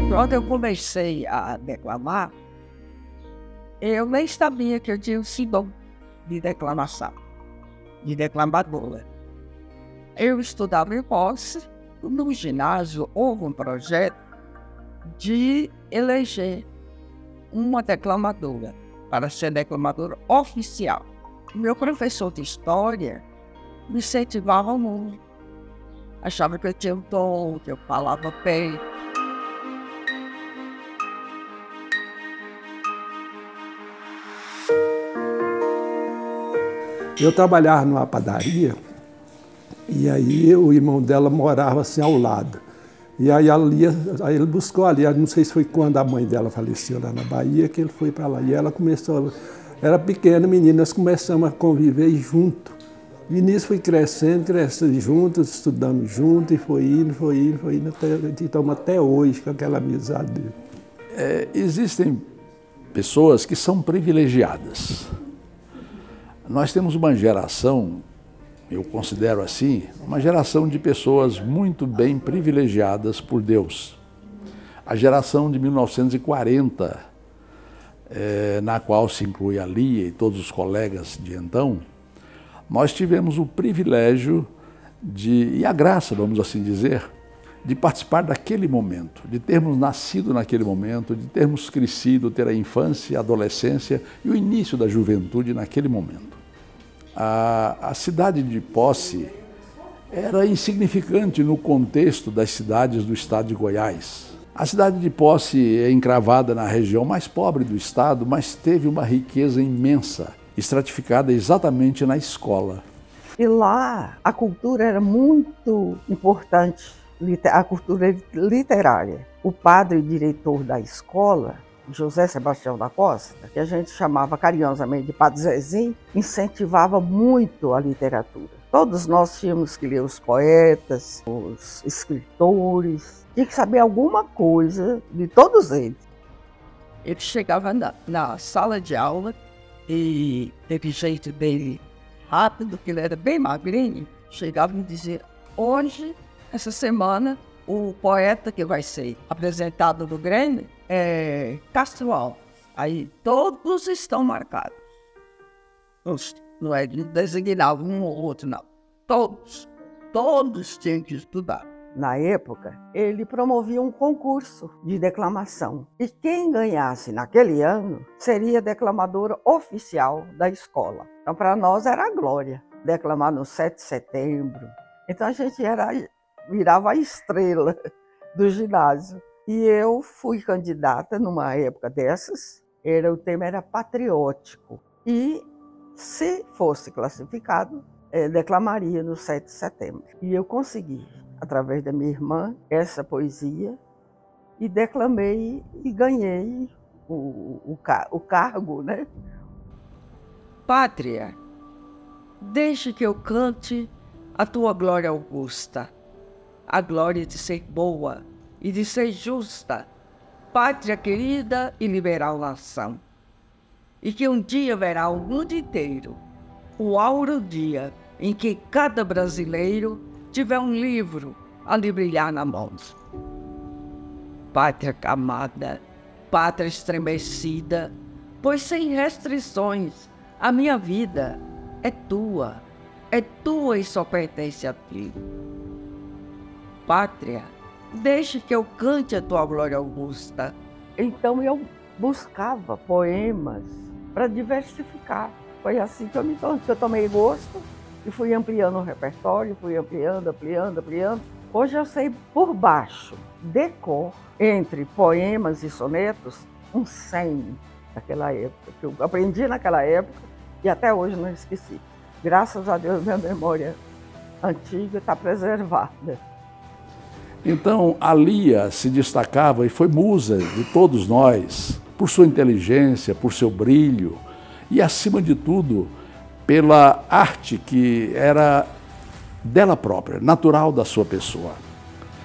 Quando eu comecei a declamar, eu nem sabia que eu tinha esse dom de declamação, de declamadora. Eu estudava em Posse, no ginásio houve um projeto de eleger uma declamadora, para ser declamadora oficial. Meu professor de história me incentivava muito. Achava que eu tinha um dom, que eu falava bem. Eu trabalhava numa padaria e aí o irmão dela morava assim ao lado. E aí ele buscou ali, não sei se foi quando a mãe dela faleceu lá na Bahia, que ele foi para lá. E ela começou, era pequena menina, nós começamos a conviver junto. E nisso foi crescendo juntos, estudamos juntos, e foi indo, até hoje com aquela amizade dele. Existem pessoas que são privilegiadas. Nós temos uma geração, eu considero assim, uma geração de pessoas muito bem privilegiadas por Deus. A geração de 1940, na qual se inclui a Lia e todos os colegas de então, nós tivemos o privilégio e a graça, vamos assim dizer, de participar daquele momento, de termos nascido naquele momento, de termos crescido, ter a infância, a adolescência e o início da juventude naquele momento. A cidade de Posse era insignificante no contexto das cidades do estado de Goiás. A cidade de Posse é encravada na região mais pobre do estado, mas teve uma riqueza imensa, estratificada exatamente na escola. E lá a cultura era muito importante, a cultura literária. O padre diretor da escola, José Sebastião da Costa, que a gente chamava carinhosamente de Padre Zezinho, incentivava muito a literatura. Todos nós tínhamos que ler os poetas, os escritores, tinha que saber alguma coisa de todos eles. Ele chegava na sala de aula e teve jeito dele rápido, que ele era bem magrinho, chegava e dizia: hoje, essa semana, o poeta que vai ser apresentado no Grêmio é Castro Alves. Aí todos estão marcados. Não é de designar um ou outro, não. Todos tinham que estudar. Na época, ele promovia um concurso de declamação. E quem ganhasse naquele ano seria declamadora oficial da escola. Então, para nós era a glória, declamar no 7 de setembro. Então, a gente virava a estrela do ginásio. E eu fui candidata numa época dessas, o tema era patriótico. E, se fosse classificado, declamaria no 7 de setembro. E eu consegui, através da minha irmã, essa poesia, e declamei e ganhei o cargo, né? Pátria, deixe que eu cante a tua glória augusta, a glória de ser boa e de ser justa, pátria querida e liberal nação. E que um dia verá o mundo inteiro, o áureo dia em que cada brasileiro tiver um livro a lhe brilhar na mão. Pátria amada, pátria estremecida, pois sem restrições a minha vida é tua e só pertence a ti. Pátria, deixe que eu cante a tua glória augusta. Então eu buscava poemas para diversificar. Foi assim que eu tomei gosto e fui ampliando o repertório, fui ampliando. Hoje eu sei por baixo, de cor, entre poemas e sonetos, uns 100 daquela época, que eu aprendi naquela época e até hoje não esqueci. Graças a Deus, minha memória antiga está preservada. Então, a Lia se destacava e foi musa de todos nós, por sua inteligência, por seu brilho e, acima de tudo, pela arte que era dela própria, natural da sua pessoa.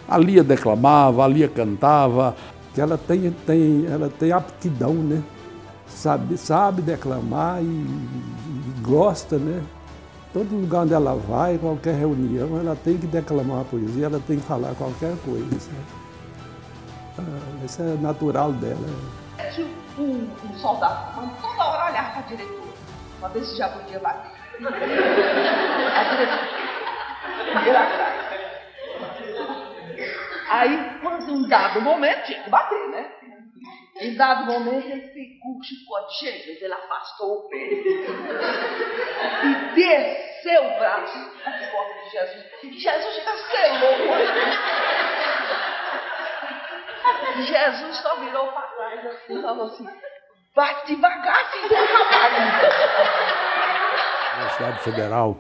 A Lia declamava, a Lia cantava. Ela tem aptidão, né? Sabe declamar e gosta, né? Todo lugar onde ela vai, qualquer reunião, ela tem que declamar uma poesia, ela tem que falar qualquer coisa. Né? Isso é natural dela. É que um soldado toda hora olhava para a diretora, para ver se já podia bater. A diretora ia atrás. Aí, quando um dado momento, tinha que bater, né? Em dado momento, ele ficou chicoteando, mas ele afastou o pé. E desceu o braço nas costas de Jesus. E Jesus cancelou. Jesus só virou para trás assim e falou assim: vai devagar, filho da rapariga. Universidade Federal.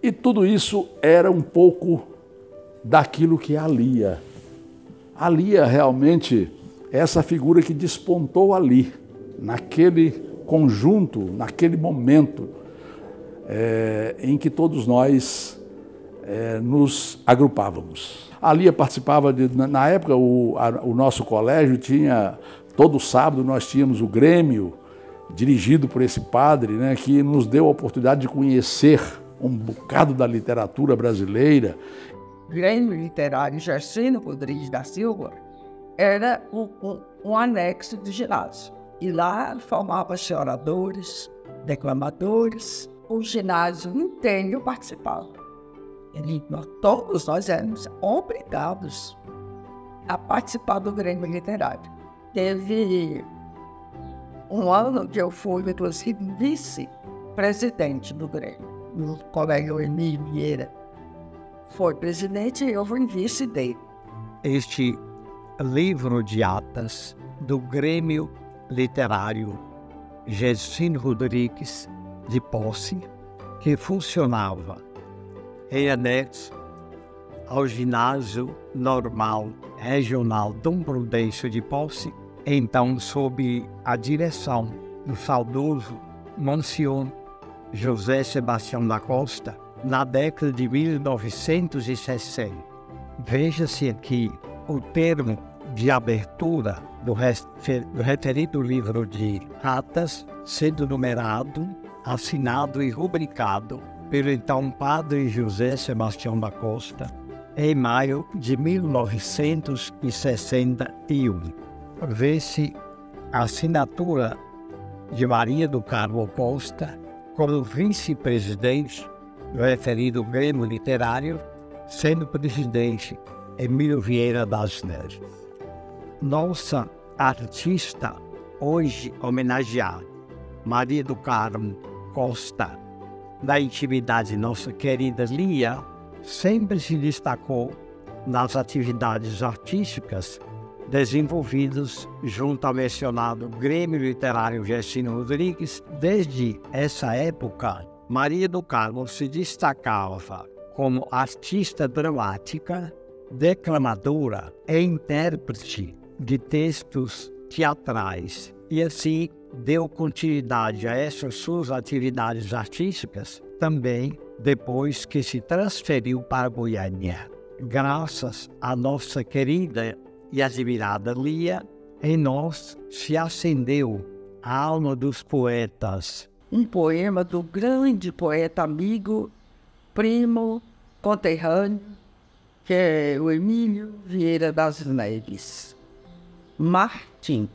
E tudo isso era um pouco daquilo que é a Lia. A Lia realmente é essa figura que despontou ali, naquele conjunto, naquele momento em que todos nós nos agrupávamos. A Lia participava, na época o nosso colégio tinha, todo sábado nós tínhamos o Grêmio, dirigido por esse padre, né, que nos deu a oportunidade de conhecer um bocado da literatura brasileira. Grêmio Literário Gercino Rodrigues da Silva era um anexo do ginásio. E lá formava-se oradores, declamadores. O ginásio inteiro participava. Todos nós éramos obrigados a participar do Grêmio Literário. Teve um ano que eu fui, inclusive, vice-presidente do Grêmio. O colega Emílio Vieira foi presidente e eu fui vice dele. Este livro de atas do Grêmio Literário Gercino Rodrigues de Posse, que funcionava em anexo ao ginásio normal regional Dom Prudêncio de Posse, então sob a direção do saudoso Monsignor José Sebastião da Costa, na década de 1960. Veja-se aqui o termo de abertura do referido livro de atas, sendo numerado, assinado e rubricado pelo então padre José Sebastião da Costa, em maio de 1961. Vê-se a assinatura de Maria do Carmo Costa como vice-presidente do referido Grêmio Literário, sendo presidente Emílio Vieira das Neves. Nossa artista hoje homenageada, Maria do Carmo Costa, da intimidade nossa querida Lia, sempre se destacou nas atividades artísticas desenvolvidas junto ao mencionado Grêmio Literário Gercino Rodrigues. Desde essa época, Maria do Carmo se destacava como artista dramática, declamadora e intérprete de textos teatrais, e assim deu continuidade a essas suas atividades artísticas também depois que se transferiu para Goiânia. Graças à nossa querida e admirada Lia, em nós se acendeu a alma dos poetas. Um poema do grande poeta amigo, primo, conterrâneo, que é o Emílio Vieira das Neves. Martim.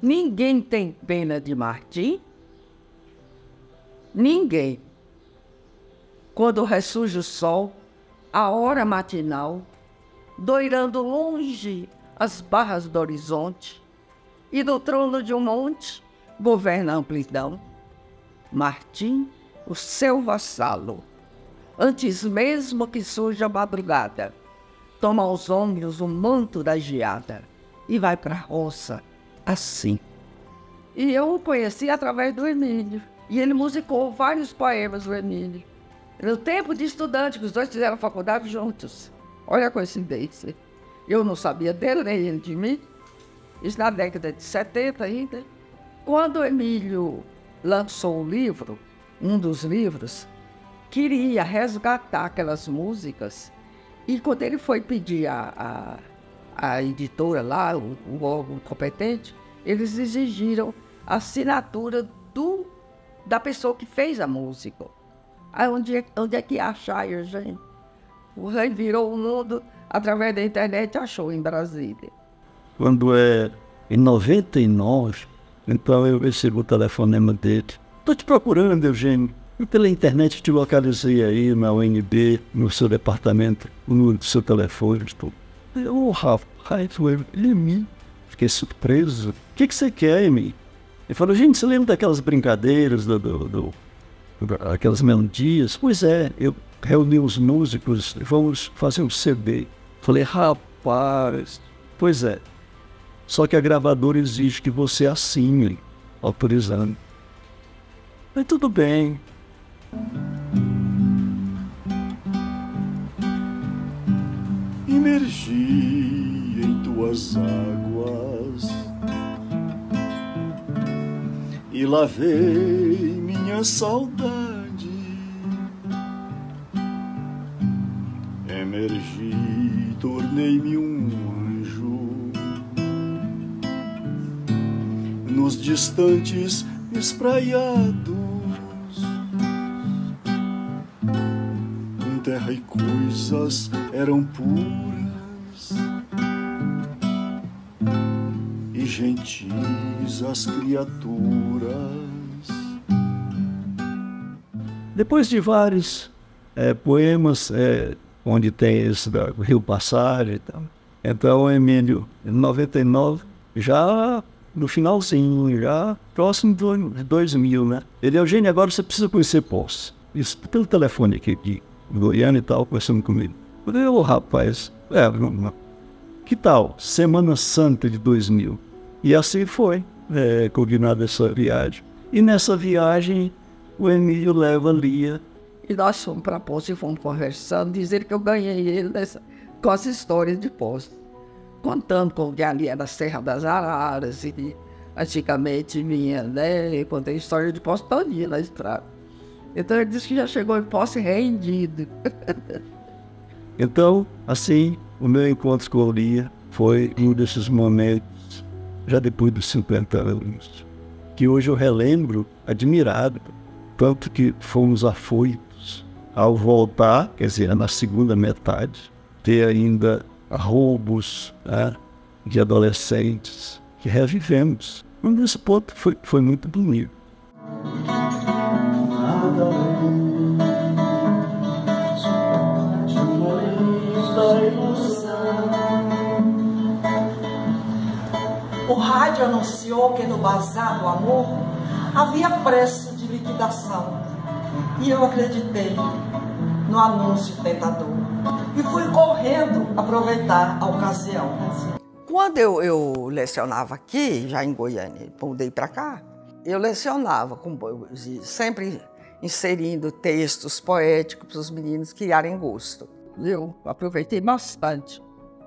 Ninguém tem pena de Martim? Ninguém. Quando ressurge o sol, a hora matinal, doirando longe as barras do horizonte, e do trono de um monte governa a amplidão. Martim, o seu vassalo, antes mesmo que surja a madrugada, toma aos ombros o manto da geada e vai para a roça assim. E eu o conheci através do Emílio, e ele musicou vários poemas do Emílio. No tempo de estudante, que os dois fizeram faculdade juntos. Olha a coincidência. Eu não sabia dele, nem ele de mim. Isso na década de 70 ainda. Quando o Emílio lançou o livro, um dos livros, queria resgatar aquelas músicas. E quando ele foi pedir a editora lá, o órgão competente, eles exigiram a assinatura da pessoa que fez a música. Aí onde é que achar, gente? O rei virou o mundo através da internet e achou em Brasília. Quando em 99, então eu recebo o telefonema dele. Estou te procurando, Eugênio. Eu pela internet te localizei aí na UNB, no seu departamento, no seu telefone. Eu, rapaz, ele é mim. Fiquei surpreso. O que você quer, Emi? Ele falou, gente, você lembra daquelas brincadeiras, aquelas melodias? Pois é, eu reuni os músicos, vamos fazer um CD. Falei, rapaz, pois é. Só que a gravadora exige que você assine, autorizando. Mas tudo bem. Imergi em tuas águas e lavei minha saudade. Emergi, tornei-me um anjo nos distantes espraiados. Terra e coisas eram puras e gentis as criaturas. Depois de vários poemas, onde tem esse Rio Passagem e tal, então o Emílio, em 99, já no finalzinho, já próximo de 2000, né? Ele, Eugênio, agora você precisa conhecer Poços. Isso pelo telefone aqui de Goiânia e tal, conversando comigo. Eu falei, ô rapaz, que tal? Semana Santa de 2000. E assim foi, combinada essa viagem. E nessa viagem, o Emílio leva a Lia. E nós fomos para Poços e fomos conversando, dizendo que eu ganhei ele com as histórias de Poços. Contando como que ali era a Serra das Araras, e antigamente vinha, né? Eu contei a história de Poços todinha na estrada. Então ele disse que já chegou em Poços rendido. Então, assim, o meu encontro com a Lia foi um desses momentos, já depois dos 50 anos, que hoje eu relembro admirado, tanto que fomos afoitos ao voltar, quer dizer, na segunda metade, ter ainda roubos, né, de adolescentes que revivemos. Mas nesse ponto foi muito bonito. O rádio anunciou que no Bazar do Amor havia preço de liquidação. E eu acreditei no anúncio tentador. E fui correndo aproveitar a ocasião. Quando eu lecionava aqui, já em Goiânia, mudei para cá, eu lecionava com poesia, sempre inserindo textos poéticos para os meninos criarem gosto. Eu aproveitei bastante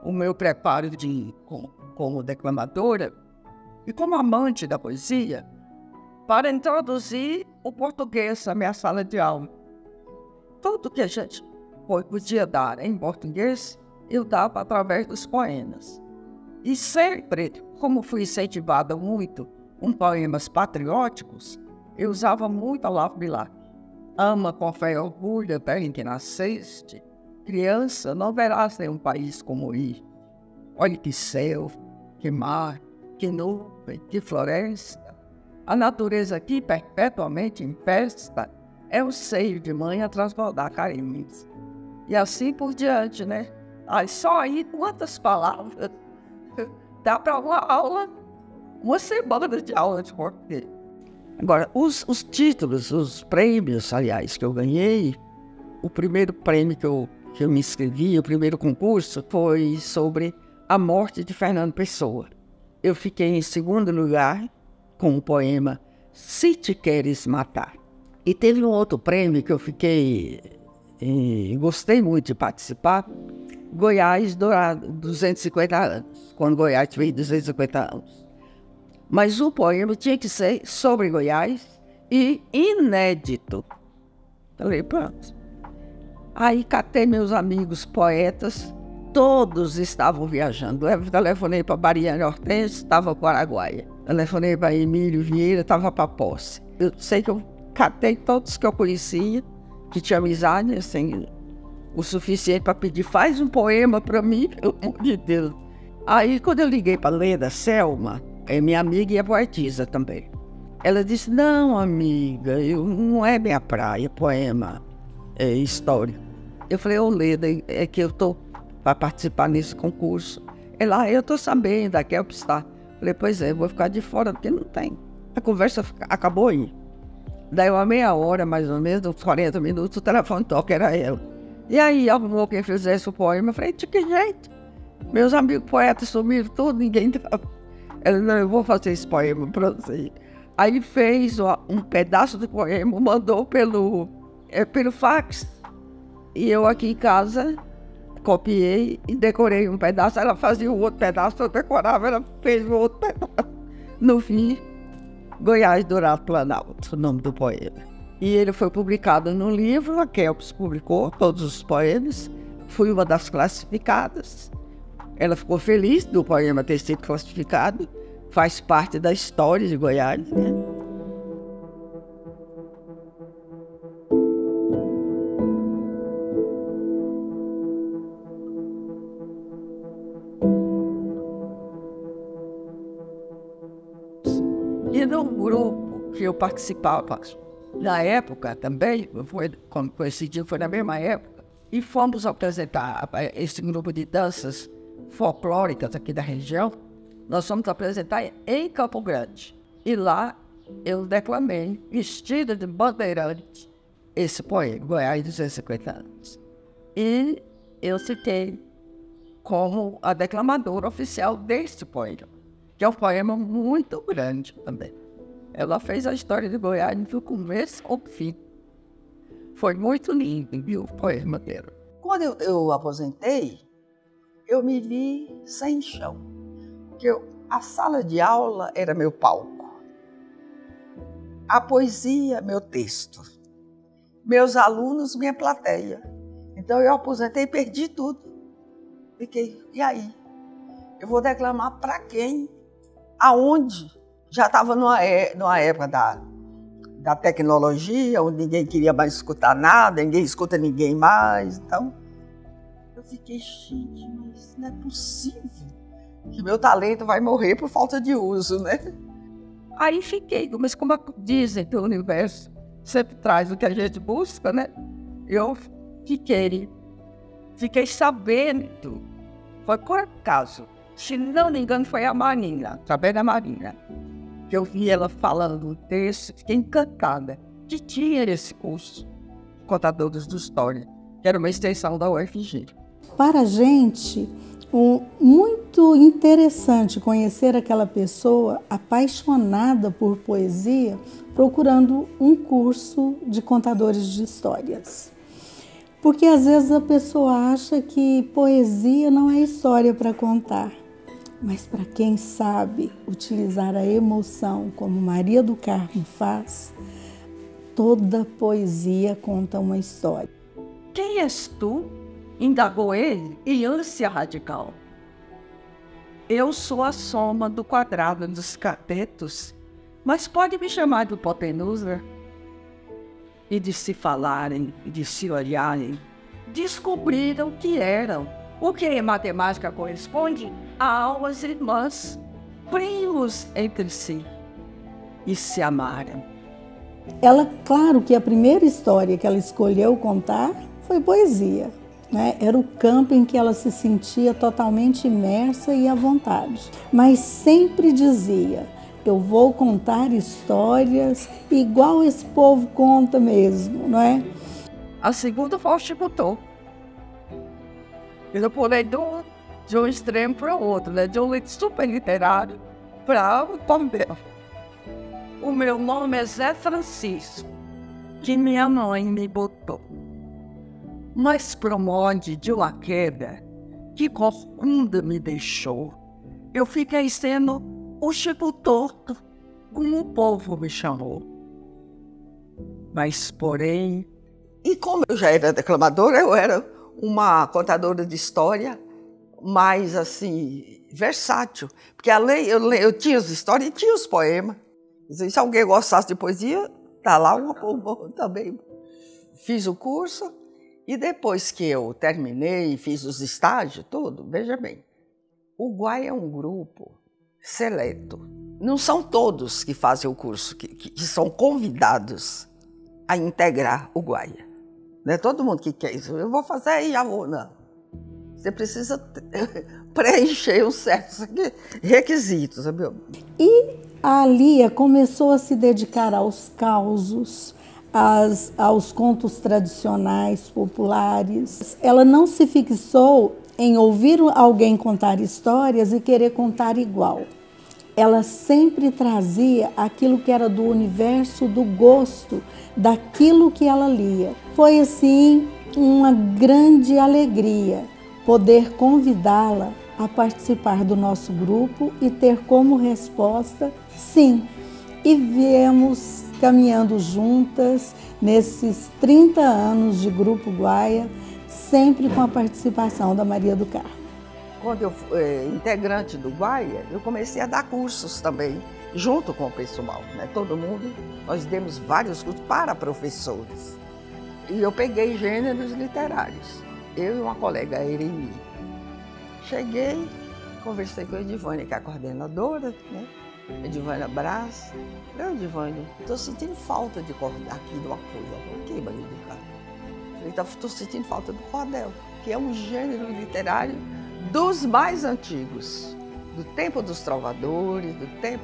o meu preparo como declamadora e como amante da poesia para introduzir o português na minha sala de aula. Tudo que a gente podia dar em português, eu dava através dos poemas. E sempre, como fui incentivada muito com poemas patrióticos, eu usava muito a Olavo Bilac. Ama com fé e orgulho a terra em que nasceste. Criança, não verás nenhum país como ir. Olha que céu, que mar, que nuvem, que floresta. A natureza aqui, perpetuamente em festa, é o seio de mãe a transbordar carinhos. E assim por diante, né? Aí só aí quantas palavras dá para uma aula, uma semana de aula de português. Agora, os títulos, os prêmios, aliás, que eu ganhei, o primeiro prêmio que eu me inscrevi, o primeiro concurso, foi sobre a morte de Fernando Pessoa. Eu fiquei em segundo lugar com o poema Se Te Queres Matar. E teve um outro prêmio que eu gostei muito de participar, Goiás 250 anos, quando Goiás fez 250 anos. Mas o poema tinha que ser sobre Goiás e inédito. Falei, pronto. Aí catei meus amigos poetas, todos estavam viajando. Eu telefonei para Mariane Hortência, estava para o Araguaia. Telefonei para Emílio Vieira, estava para Posse. Eu sei que eu catei todos que eu conhecia, que tinha amizade, assim, o suficiente para pedir, faz um poema para mim, pelo amor de Deus. Aí, quando eu liguei para Leda Selma, minha amiga e a poetisa também, ela disse, não, amiga, não é minha praia, poema, é história. Eu falei, ô Leda, é que eu estou para participar nesse concurso. Ela, eu estou sabendo, a Kelps está. Falei, pois é, eu vou ficar de fora, porque não tem. A conversa acabou aí. Daí uma meia hora, mais ou menos, uns 40 minutos, o telefone toca, era ela. E aí, arrumou quem fizesse o poema. Eu falei, de que jeito? Meus amigos poetas sumiram tudo, ninguém tava. Ela, não, eu vou fazer esse poema para você. Aí fez um pedaço do poema, mandou pelo fax. E eu aqui em casa copiei e decorei um pedaço. Ela fazia o outro pedaço, eu decorava, ela fez o outro pedaço. No fim, Goiás, Dourado, Planalto, o nome do poema. E ele foi publicado no livro, a Kelps publicou todos os poemas. Fui uma das classificadas. Ela ficou feliz do poema ter sido classificado. Faz parte da história de Goiás, né? E no grupo que eu participava, na época também, quando coincidiu, foi na mesma época, e fomos apresentar esse grupo de danças folclóricas aqui da região. Nós fomos apresentar em Campo Grande. E lá eu declamei, vestida de bandeirante, esse poema, Goiás 250 anos. E eu citei como a declamadora oficial desse poema, que é um poema muito grande também. Ela fez a história de Goiás do começo ao fim. Foi muito lindo, viu, o poema dela. Quando eu aposentei, eu me vi sem chão. Porque a sala de aula era meu palco. A poesia, meu texto. Meus alunos, minha plateia. Então eu aposentei e perdi tudo. Fiquei, e aí? Eu vou declamar para quem? Aonde? Já estava numa época da tecnologia, onde ninguém queria mais escutar nada, ninguém escuta ninguém mais. Então, eu fiquei, gente, mas não é possível que meu talento vai morrer por falta de uso, né? Aí fiquei, mas como dizem que o universo sempre traz o que a gente busca, né? Eu fiquei sabendo, foi por acaso, se não me engano foi a Marina, através da Marina, que eu vi ela falando o texto, fiquei encantada, que tinha esse curso, Contadores de História, que era uma extensão da UFG. Para a gente, muito interessante conhecer aquela pessoa apaixonada por poesia, procurando um curso de contadores de histórias. Porque às vezes a pessoa acha que poesia não é história para contar. Mas para quem sabe utilizar a emoção como Maria do Carmo faz, toda poesia conta uma história. Quem és tu? Indagou ele em ânsia radical. Eu sou a soma do quadrado dos catetos, mas pode me chamar de hipotenusa. E de se falarem, de se olharem, descobriram que eram. O que em matemática corresponde a almas irmãs, primos entre si, e se amaram. Ela, claro que a primeira história que ela escolheu contar foi poesia, né? Era o campo em que ela se sentia totalmente imersa e à vontade. Mas sempre dizia, eu vou contar histórias igual esse povo conta mesmo, não é? A segunda foi o Chibutou. Eu pulei de um extremo para o outro, né? De um livro super literário para o Pombel. O meu nome é Zé Francisco, que minha mãe me botou. Mas pro monte de uma queda que corcunda me deixou, eu fiquei sendo o Chico Torto, como o povo me chamou. Mas, porém... E como eu já era declamadora, eu era uma contadora de história mais, assim, versátil. Porque além, eu tinha as histórias e tinha os poemas. Se alguém gostasse de poesia, tá lá uma também. Fiz o curso E depois que eu terminei e fiz os estágios, tudo, veja bem, o Guaia é um grupo seleto. Não são todos que fazem o curso, que são convidados a integrar o Guaia. Não é todo mundo que quer isso. Eu vou fazer e já vou. Não. Você precisa preencher uns certos requisitos, sabe? E a Lia começou a se dedicar aos causos, aos contos tradicionais, populares. Ela não se fixou em ouvir alguém contar histórias e querer contar igual. Ela sempre trazia aquilo que era do universo, do gosto, daquilo que ela lia. Foi, assim, uma grande alegria poder convidá-la a participar do nosso grupo e ter como resposta sim. E viemos caminhando juntas nesses 30 anos de Grupo Guaia, sempre com a participação da Maria do Carmo. Quando eu fui integrante do Guaia, eu comecei a dar cursos também, junto com o pessoal, né? Todo mundo, nós demos vários cursos para professores. E eu peguei gêneros literários, eu e uma colega, a Ereni. Cheguei, conversei com a Edivânia, que é a coordenadora, né? Edivânia Braz. Eu, Edivânia, estou sentindo falta de aqui de uma coisa. O que, Maria do Carmo? Estou sentindo falta do cordel, que é um gênero literário dos mais antigos, do tempo dos trovadores, do tempo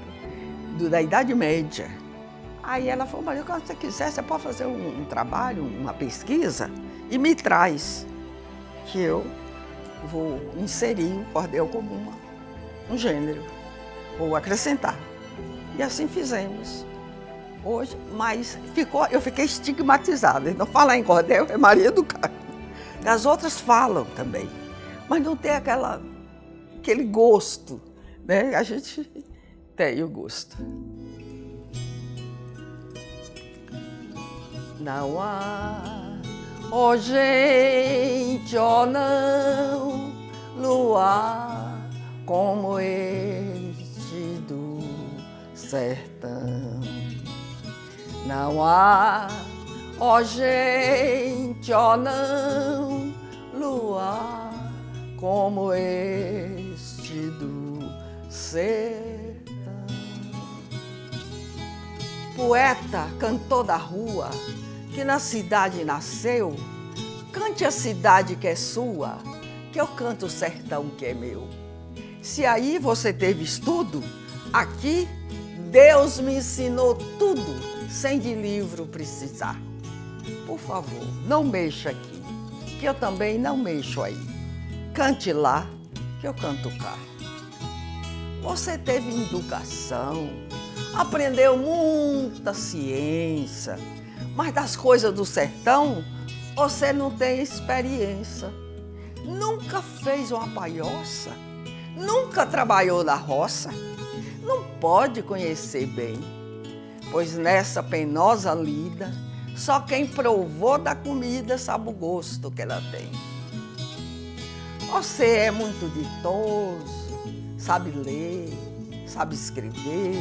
da Idade Média. Aí ela falou, Maria, quando você quiser, você pode fazer um trabalho, uma pesquisa e me traz, que eu vou inserir o cordel como um gênero, ou acrescentar. E assim fizemos. Hoje, mas eu fiquei estigmatizada. Então, falar em cordel é Maria do Carmo. As outras falam também, mas não tem aquele gosto, né? A gente tem o gosto. Não há, ó gente, ó não, luar como este do sertão. Não há, ó gente, ó não, luar como este do sertão. Poeta, cantor da rua, que na cidade nasceu, cante a cidade que é sua, que eu canto o sertão que é meu. Se aí você teve estudo, aqui Deus me ensinou tudo, sem de livro precisar. Por favor, não mexa aqui, que eu também não mexo aí. Cante lá, que eu canto cá. Você teve educação, aprendeu muita ciência, mas das coisas do sertão você não tem experiência. Nunca fez uma palhoça, nunca trabalhou na roça, não pode conhecer bem, pois nessa penosa lida, só quem provou da comida sabe o gosto que ela tem. Você é muito ditoso, sabe ler, sabe escrever,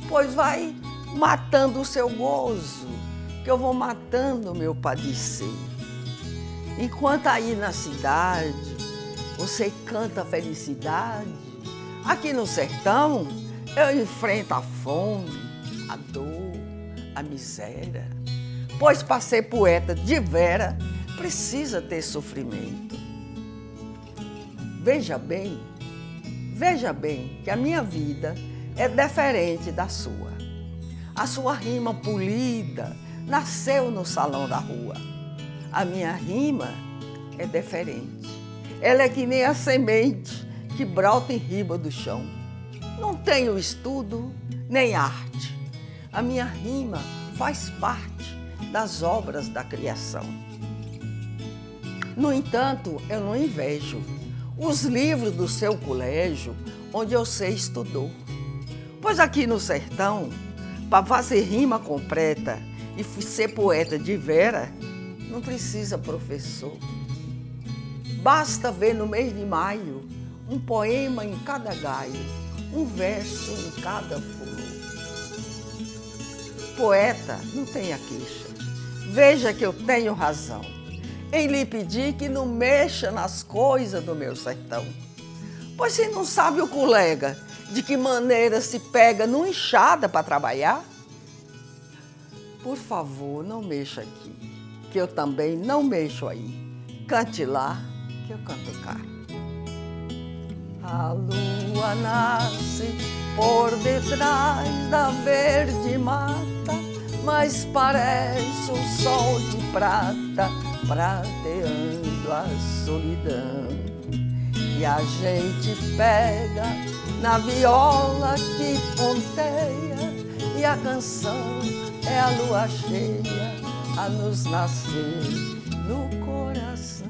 pois vai matando o seu gozo, que eu vou matando o meu padecer. Enquanto aí na cidade você canta a felicidade, aqui no sertão eu enfrento a fome, a dor, a miséria, pois para ser poeta de vera precisa ter sofrimento. Veja bem que a minha vida é diferente da sua. A sua rima polida nasceu no salão da rua. A minha rima é diferente. Ela é que nem a semente que brota em riba do chão. Não tenho estudo nem arte. A minha rima faz parte das obras da criação. No entanto, eu não invejo os livros do seu colégio, onde você estudou. Pois aqui no sertão, para fazer rima completa e ser poeta de vera, não precisa professor. Basta ver no mês de maio um poema em cada galho, um verso em cada flor. Poeta, não tenha queixa. Veja que eu tenho razão. em lhe pedir que não mexa nas coisas do meu sertão. Pois se não sabe o colega de que maneira se pega numa enxada para trabalhar, por favor, não mexa aqui, que eu também não mexo aí. Cante lá, que eu canto cá. A lua nasce por detrás da verde mata, mas parece um sol de prata prateando a solidão. E a gente pega na viola que ponteia, e a canção é a lua cheia a nos nascer no coração.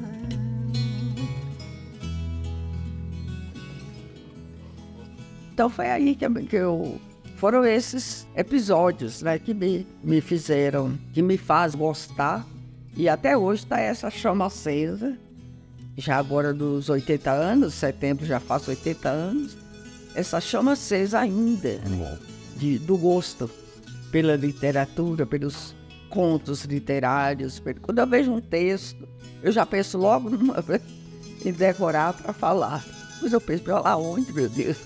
Então foi aí foram esses episódios, né, que me fizeram, que me faz gostar. E até hoje está essa chama acesa, já agora dos 80 anos, setembro já faço 80 anos, essa chama acesa ainda, do gosto pela literatura, pelos contos literários. Quando eu vejo um texto, eu já penso logo em decorar para falar. Mas eu penso, para lá onde, meu Deus?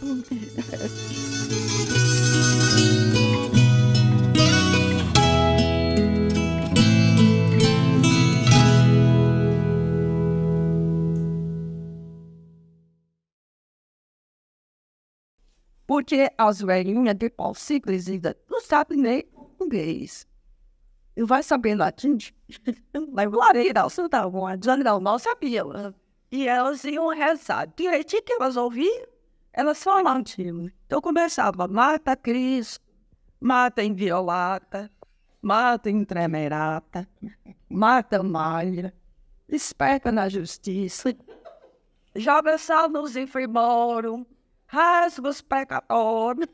Porque as velhinhas de pau simples não sabem nem português. E vai saber latim? Mas lareira, não sabia. E elas iam rezar. Direitinho que elas ouviam, elas só latim. Então começava, mata Cristo, mata inviolata, mata intremerata, mata malha, desperta na justiça, joga sal nos enfermorum, rasga os pecadores.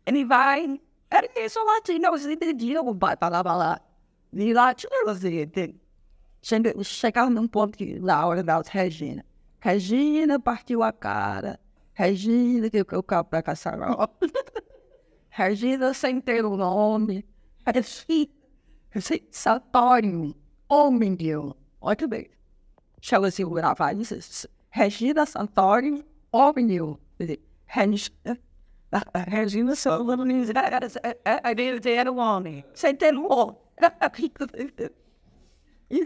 Ele vai. Era isso latim, não se entendia o pai falava lá. De latim, elas entendiam. Chegava num ponto que, na hora da Regina. Regina partiu a cara. Regina que o cabo para caçarol. Regina sem ter o nome. Santório, homem de Deus. Olha bem. Chama-se o gravado. Regina Santório, homem de Deus. Regina Santório era um homem. Sem ter um homem. E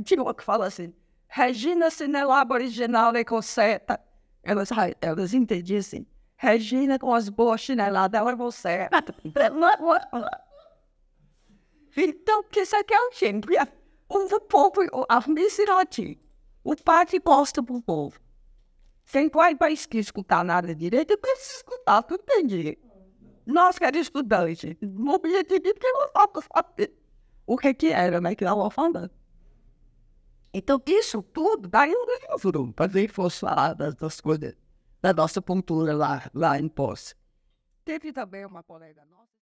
tinha uma que fala assim, Regina Sinelaba original e conceta. Elas entendiam assim, Regina com as boas chineladas, ela é você. Então, que isso aqui é o gente. O povo, a miserade, o pai que gosta do povo. Sem vai para escutar nada direito, eu preciso escutar, tu entendi. Nós queremos estudar, gente. O objetivo é que eu não saber o que era, né, que ela falando. Então, isso tudo daí um livro, para ver se fosse falar das coisas, da nossa cultura lá em Poço. Teve também uma colega nossa.